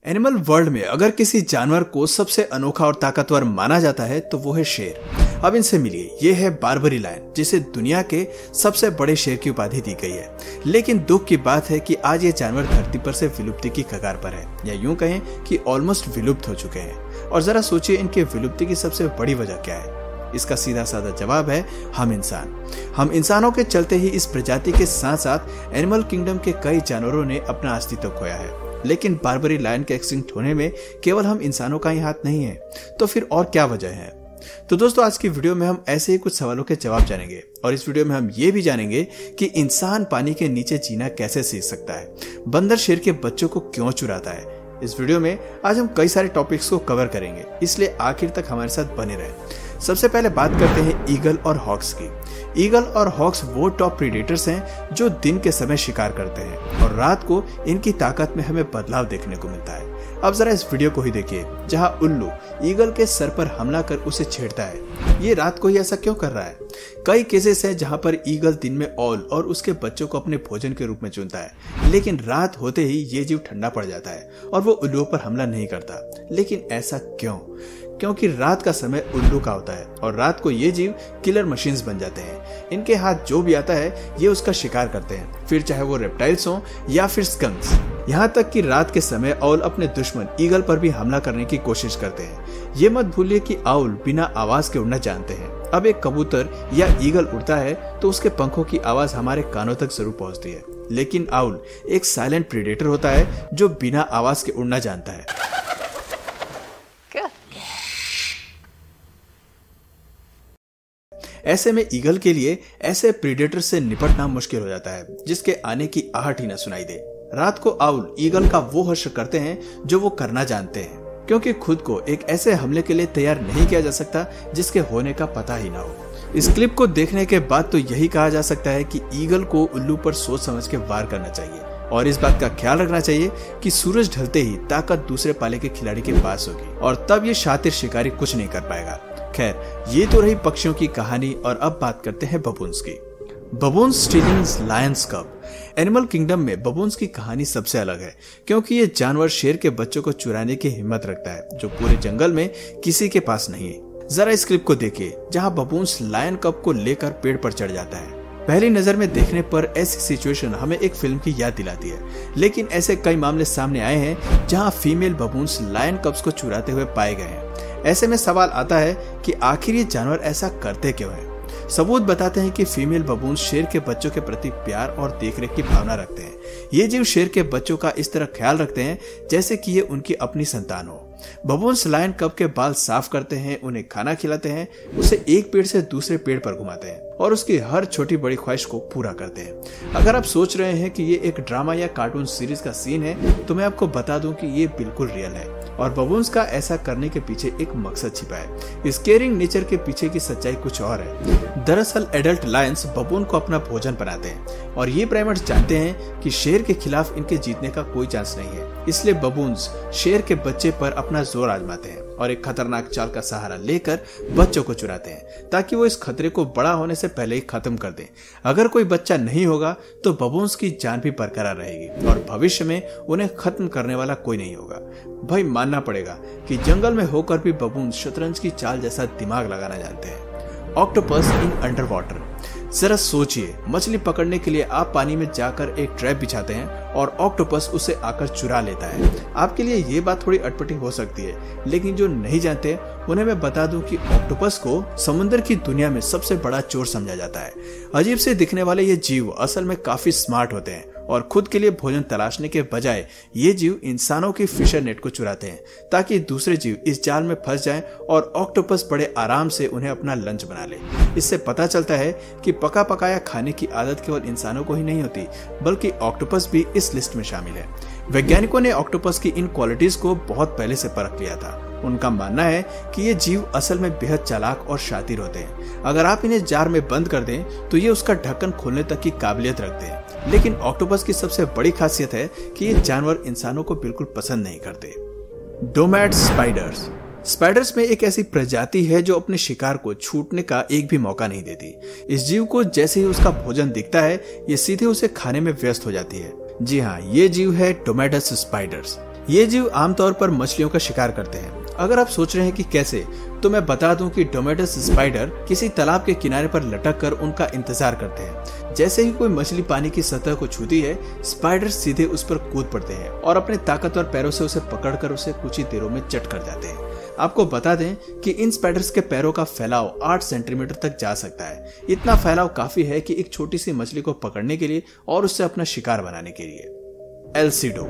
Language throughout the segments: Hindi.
एनिमल वर्ल्ड में अगर किसी जानवर को सबसे अनोखा और ताकतवर माना जाता है तो वो है शेर। अब इनसे मिलिए, ये है बार्बरी लायन, जिसे दुनिया के सबसे बड़े शेर की उपाधि दी गई है। लेकिन दुख की बात है कि आज ये जानवर धरती पर से विलुप्ति की कगार पर है, या यूं कहें कि ऑलमोस्ट विलुप्त हो चुके हैं। और जरा सोचिए, इनके विलुप्ति की सबसे बड़ी वजह क्या है? इसका सीधा साधा जवाब है हम इंसान। हम इंसानों के चलते ही इस प्रजाति के साथ साथ एनिमल किंगडम के कई जानवरों ने अपना अस्तित्व खोया है। लेकिन बार्बरी लायन के एक्सटिंक्ट होने में केवल हम इंसानों का ही हाथ नहीं है, तो फिर और क्या वजह है? तो दोस्तों, आज की वीडियो में हम ऐसे ही कुछ सवालों के जवाब जानेंगे। और इस वीडियो में हम ये भी जानेंगे कि इंसान पानी के नीचे जीना कैसे सीख सकता है, बंदर शेर के बच्चों को क्यों चुराता है। इस वीडियो में आज हम कई सारे टॉपिक्स को कवर करेंगे, इसलिए आखिर तक हमारे साथ बने रहें। सबसे पहले बात करते हैं ईगल और हॉक्स की। ईगल और हॉक्स वो टॉप प्रीडेटर्स हैं जो दिन के समय शिकार करते हैं और रात को इनकी ताकत में हमें बदलाव देखने को मिलता है। अब जरा इस वीडियो को ही देखिए, जहां उल्लू ईगल के सर पर हमला कर उसे छेड़ता है। ये रात को ही ऐसा क्यों कर रहा है? कई केसेस हैं जहां पर ईगल दिन में औल और उसके बच्चों को अपने भोजन के रूप में चुनता है, लेकिन रात होते ही ये जीव ठंडा पड़ जाता है और वो उल्लुओं पर हमला नहीं करता। लेकिन ऐसा क्यों? क्योंकि रात का समय उल्लू का होता है और रात को ये जीव किलर मशीन्स बन जाते हैं। इनके हाथ जो भी आता है ये उसका शिकार करते हैं, फिर चाहे वो रेप्टाइल्स हो या फिर स्कंक्स। यहाँ तक कि रात के समय आउल अपने दुश्मन ईगल पर भी हमला करने की कोशिश करते हैं। ये मत भूलिए कि आउल बिना आवाज के उड़ना जानते हैं। अब एक कबूतर या ईगल उड़ता है तो उसके पंखों की आवाज हमारे कानों तक जरूर पहुंचती है, लेकिन आउल एक साइलेंट प्रीडेटर होता है जो बिना आवाज के उड़ना जानता है। ऐसे में ईगल के लिए ऐसे प्रीडेटर से निपटना मुश्किल हो जाता है जिसके आने की आहट ही न सुनाई दे। रात को आउल ईगल का वो हश्र करते हैं जो वो करना जानते हैं, क्योंकि खुद को एक ऐसे हमले के लिए तैयार नहीं किया जा सकता जिसके होने का पता ही ना हो। इस क्लिप को देखने के बाद तो यही कहा जा सकता है कि ईगल को उल्लू पर सोच समझ के वार करना चाहिए और इस बात का ख्याल रखना चाहिए कि सूरज ढलते ही ताकत दूसरे पाले के खिलाड़ी के पास होगी और तब ये शातिर शिकारी कुछ नहीं कर पाएगा। खैर, ये तो रही पक्षियों की कहानी और अब बात करते हैं बबून्स की। बबून्स स्टीलिंग लायंस कब। एनिमल किंगडम में बबून्स की कहानी सबसे अलग है, क्योंकि ये जानवर शेर के बच्चों को चुराने की हिम्मत रखता है जो पूरे जंगल में किसी के पास नहीं है। जरा इस क्लिप को देखिए, जहां बबून्स लायन कब को लेकर पेड़ पर चढ़ जाता है। पहली नजर में देखने पर ऐसी सिचुएशन हमें एक फिल्म की याद दिलाती है, लेकिन ऐसे कई मामले सामने आए हैं जहां फीमेल बबून्स लायन कब्स को चुराते हुए पाए गए हैं। ऐसे में सवाल आता है कि आखिर ये जानवर ऐसा करते क्यों हैं? सबूत बताते हैं कि फीमेल बबून्स शेर के बच्चों के प्रति प्यार और देखरेख की भावना रखते हैं। ये जीव शेर के बच्चों का इस तरह ख्याल रखते हैं जैसे कि ये उनकी अपनी संतान हो। बबून्स लायन कब के बाल साफ करते हैं, उन्हें खाना खिलाते हैं, उसे एक पेड़ से दूसरे पेड़ पर घुमाते हैं और उसकी हर छोटी बड़ी ख्वाहिश को पूरा करते हैं। अगर आप सोच रहे हैं कि ये एक ड्रामा या कार्टून सीरीज का सीन है, तो मैं आपको बता दूं कि ये बिल्कुल रियल है और बबून्स का ऐसा करने के पीछे एक मकसद छिपा है। इस केयरिंग नेचर के पीछे की सच्चाई कुछ और है। दरअसल एडल्ट लायंस बबून को अपना भोजन बनाते हैं और ये प्राइमेट्स जानते हैं कि शेर के खिलाफ इनके जीतने का कोई चांस नहीं है, इसलिए बबून्स शेर के बच्चे पर अपना जोर आजमाते हैं और एक खतरनाक चाल का सहारा लेकर बच्चों को चुराते हैं ताकि वो इस खतरे को बड़ा होने से पहले ही खत्म कर दें। अगर कोई बच्चा नहीं होगा तो बबून्स की जान भी बरकरार रहेगी और भविष्य में उन्हें खत्म करने वाला कोई नहीं होगा। भाई, मानना पड़ेगा कि जंगल में होकर भी बबून्स शतरंज की चाल जैसा दिमाग लगाना जानते हैं। Octopus in under water. जरा सोचिए, मछली पकड़ने के लिए आप पानी में जाकर एक ट्रैप बिछाते हैं और ऑक्टोपस उसे आकर चुरा लेता है। आपके लिए ये बात थोड़ी अटपटी हो सकती है, लेकिन जो नहीं जानते उन्हें मैं बता दूं कि ऑक्टोपस को समुद्र की दुनिया में सबसे बड़ा चोर समझा जाता है। अजीब से दिखने वाले ये जीव असल में काफी स्मार्ट होते हैं और खुद के लिए भोजन तलाशने के बजाय ये जीव इंसानों की फिशर नेट को चुराते हैं ताकि दूसरे जीव इस जाल में फंस जाएं और ऑक्टोपस बड़े आराम से उन्हें अपना लंच बना ले। इससे पता चलता है कि पका पकाया खाने की आदत केवल इंसानों को ही नहीं होती, बल्कि ऑक्टोपस भी इस लिस्ट में शामिल है। वैज्ञानिकों ने ऑक्टोपस की इन क्वालिटीज को बहुत पहले से परख लिया था। उनका मानना है कि ये जीव असल में बेहद चालाक और शातिर होते हैं। अगर आप इन्हें जार में बंद कर दें तो ये उसका ढक्कन खोलने तक की काबिलियत रखते हैं। लेकिन ऑक्टोपस की सबसे बड़ी खासियत है कि ये जानवर इंसानों को बिल्कुल पसंद नहीं करते। डोमैड स्पाइडर्स। स्पाइडर्स में एक ऐसी प्रजाति है जो अपने शिकार को छूटने का एक भी मौका नहीं देती। इस जीव को जैसे ही उसका भोजन दिखता है, ये सीधे उसे खाने में व्यस्त हो जाती है। जी हाँ, ये जीव है डोमैडस स्पाइडर्स। ये जीव आमतौर पर मछलियों का शिकार करते हैं। अगर आप सोच रहे हैं कि कैसे, तो मैं बता दूं कि डोमेटस स्पाइडर किसी तालाब के किनारे पर लटक कर उनका इंतजार करते हैं। जैसे ही कोई मछली पानी की सतह को छूती है, स्पाइडर सीधे उस पर कूद पड़ते हैं और अपने ताकतवर पैरों से उसे पकड़कर उसे कुछ ही देरों में चट कर जाते हैं। आपको बता दें कि इन स्पाइडर्स के पैरों का फैलाव 8 सेंटीमीटर तक जा सकता है। इतना फैलाव काफी है कि एक छोटी सी मछली को पकड़ने के लिए और उससे अपना शिकार बनाने के लिए। एल्सीडो।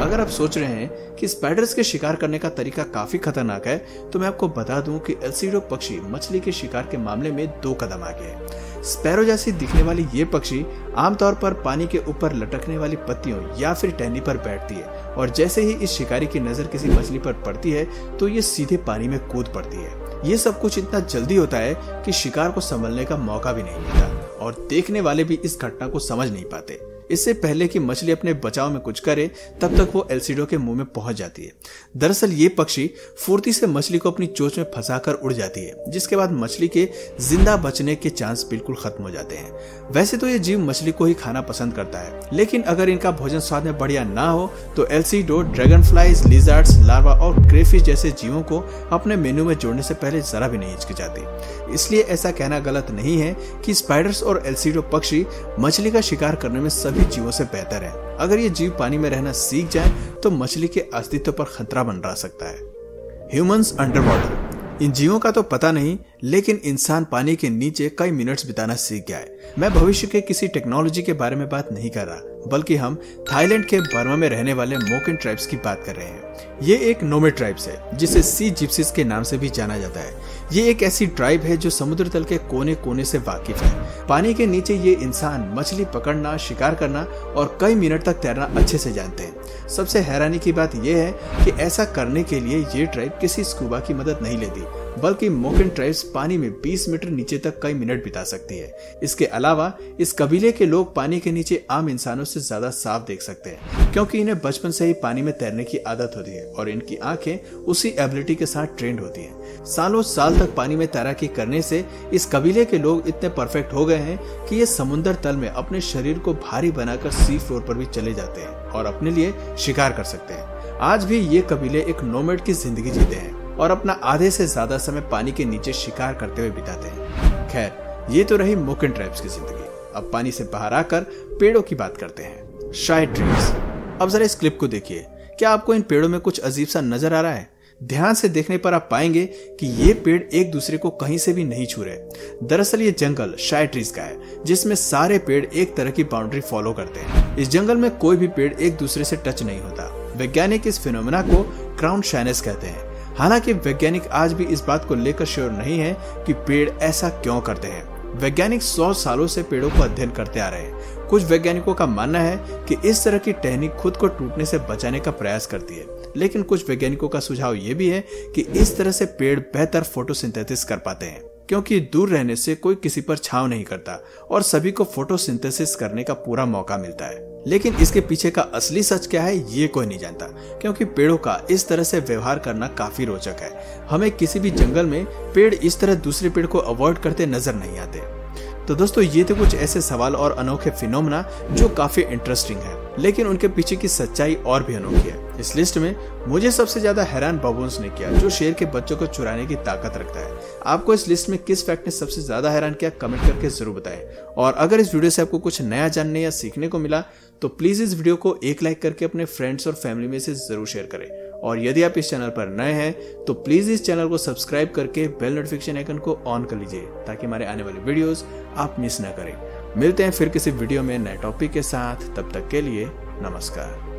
अगर आप सोच रहे हैं कि स्पाइडर्स के शिकार करने का तरीका काफी खतरनाक है, तो मैं आपको बता दूं कि एल्सीडो पक्षी मछली के शिकार के मामले में 2 कदम आगे है। स्पैरो जैसी दिखने वाली ये पक्षी आमतौर पर पानी के ऊपर लटकने वाली पत्तियों या फिर टहनी पर बैठती है और जैसे ही इस शिकारी की नजर किसी मछली पर पड़ती है तो ये सीधे पानी में कूद पड़ती है। ये सब कुछ इतना जल्दी होता है कि शिकार को संभलने का मौका भी नहीं मिलता और देखने वाले भी इस घटना को समझ नहीं पाते। इससे पहले कि मछली अपने बचाव में कुछ करे, तब तक वो एल्सीडो के मुंह में पहुंच जाती है। दरअसल ये पक्षी फुर्ती से मछली को अपनी चोंच में फंसाकर उड़ जाती है, जिसके बाद मछली के जिंदा बचने के चांस बिल्कुल खत्म हो जाते हैं। वैसे तो ये जीव मछली को ही खाना पसंद करता है, लेकिन अगर इनका भोजन स्वाद में बढ़िया ना हो तो एल्सीडो ड्रैगन फ्लाइज, लिजर्ड्स, लार्वा और क्रेफिश जैसे जीवों को अपने मेन्यू में जोड़ने से पहले जरा भी नहीं हिचकिचाती। इसलिए ऐसा कहना गलत नहीं है कि स्पाइडर्स और एल्सीडो पक्षी मछली का शिकार करने में सभी जीवों से बेहतर है। अगर ये जीव पानी में रहना सीख जाए तो मछली के अस्तित्व पर खतरा मंडरा सकता है। Humans under water. इन जीवों का तो पता नहीं, लेकिन इंसान पानी के नीचे कई मिनट्स बिताना सीख गया है। मैं भविष्य के किसी टेक्नोलॉजी के बारे में बात नहीं कर रहा, बल्कि हम थाईलैंड के बर्मा में रहने वाले मोकेन ट्राइब्स की बात कर रहे हैं। ये एक नोमैड ट्राइब्स है जिसे सी जिप्सीज के नाम से भी जाना जाता है। ये एक ऐसी ट्राइब है जो समुद्र तल के कोने कोने से वाकिफ है। पानी के नीचे ये इंसान मछली पकड़ना, शिकार करना और कई मिनट तक तैरना अच्छे से जानते हैं। सबसे हैरानी की बात यह है कि ऐसा करने के लिए ये ट्राइब किसी स्कूबा की मदद नहीं लेती, बल्कि मोकेन ट्राइब्स पानी में 20 मीटर नीचे तक कई मिनट बिता सकती है। इसके अलावा इस कबीले के लोग पानी के नीचे आम इंसानों से ज्यादा साफ देख सकते हैं, क्योंकि इन्हें बचपन से ही पानी में तैरने की आदत होती है और इनकी आंखें उसी एबिलिटी के साथ ट्रेंड होती हैं। सालों साल तक पानी में तैराकी करने से इस कबीले के लोग इतने परफेक्ट हो गए हैं कि ये समुद्र तल में अपने शरीर को भारी बनाकर सी फ्लोर पर भी चले जाते हैं और अपने लिए शिकार कर सकते हैं। आज भी ये कबीले एक नोमैड की जिंदगी जीते हैं और अपना आधे से ज्यादा समय पानी के नीचे शिकार करते हुए बिताते हैं। खैर, ये तो रही मोकेन ट्राइब्स की जिंदगी। अब पानी से बाहर आकर पेड़ों की बात करते हैं। शाई ट्रीज। अब जरा इस क्लिप को देखिए। क्या आपको इन पेड़ों में कुछ अजीब सा नजर आ रहा है? ध्यान से देखने पर आप पाएंगे कि ये पेड़ एक दूसरे को कहीं से भी नहीं छू रहे। दरअसल ये जंगल शाई ट्रीज का है, जिसमें सारे पेड़ एक तरह की बाउंड्री फॉलो करते हैं। इस जंगल में कोई भी पेड़ एक दूसरे से टच नहीं होता। वैज्ञानिक इस फिनोमेना को क्राउन शाइनेस कहते हैं। हालांकि वैज्ञानिक आज भी इस बात को लेकर श्योर नहीं है कि पेड़ ऐसा क्यों करते हैं। वैज्ञानिक 100 सालों से पेड़ों को अध्ययन करते आ रहे हैं। कुछ वैज्ञानिकों का मानना है कि इस तरह की टहनी खुद को टूटने से बचाने का प्रयास करती है, लेकिन कुछ वैज्ञानिकों का सुझाव ये भी है कि इस तरह से पेड़ बेहतर फोटोसिंथेसिस कर पाते हैं, क्योंकि दूर रहने से कोई किसी पर छांव नहीं करता और सभी को फोटोसिंथेसिस करने का पूरा मौका मिलता है। लेकिन इसके पीछे का असली सच क्या है ये कोई नहीं जानता, क्योंकि पेड़ों का इस तरह से व्यवहार करना काफी रोचक है। हमें किसी भी जंगल में पेड़ इस तरह दूसरे पेड़ को अवॉइड करते नजर नहीं आते। तो दोस्तों, ये थे कुछ ऐसे सवाल और अनोखे फिनोमेना जो काफी इंटरेस्टिंग है, लेकिन उनके पीछे की सच्चाई और भी अनोखी है। इस लिस्ट में मुझे सबसे ज्यादा हैरान बबून्स ने किया, जो शेर के बच्चों को चुराने की ताकत रखता है। आपको इस लिस्ट में किस फैक्ट ने सबसे ज्यादा हैरान किया, कमेंट करके जरूर बताएं। और अगर इस वीडियो से आपको कुछ नया जानने या सीखने को मिला तो प्लीज इस वीडियो को एक लाइक करके अपने फ्रेंड्स और फैमिली में से जरूर शेयर करें। और यदि आप इस चैनल पर नए हैं तो प्लीज इस चैनल को सब्सक्राइब करके बेल नोटिफिकेशन आइकन को ऑन कर लीजिए, ताकि हमारे आने वाली वीडियोस आप मिस न करें। मिलते हैं फिर किसी वीडियो में नए टॉपिक के साथ। तब तक के लिए नमस्कार।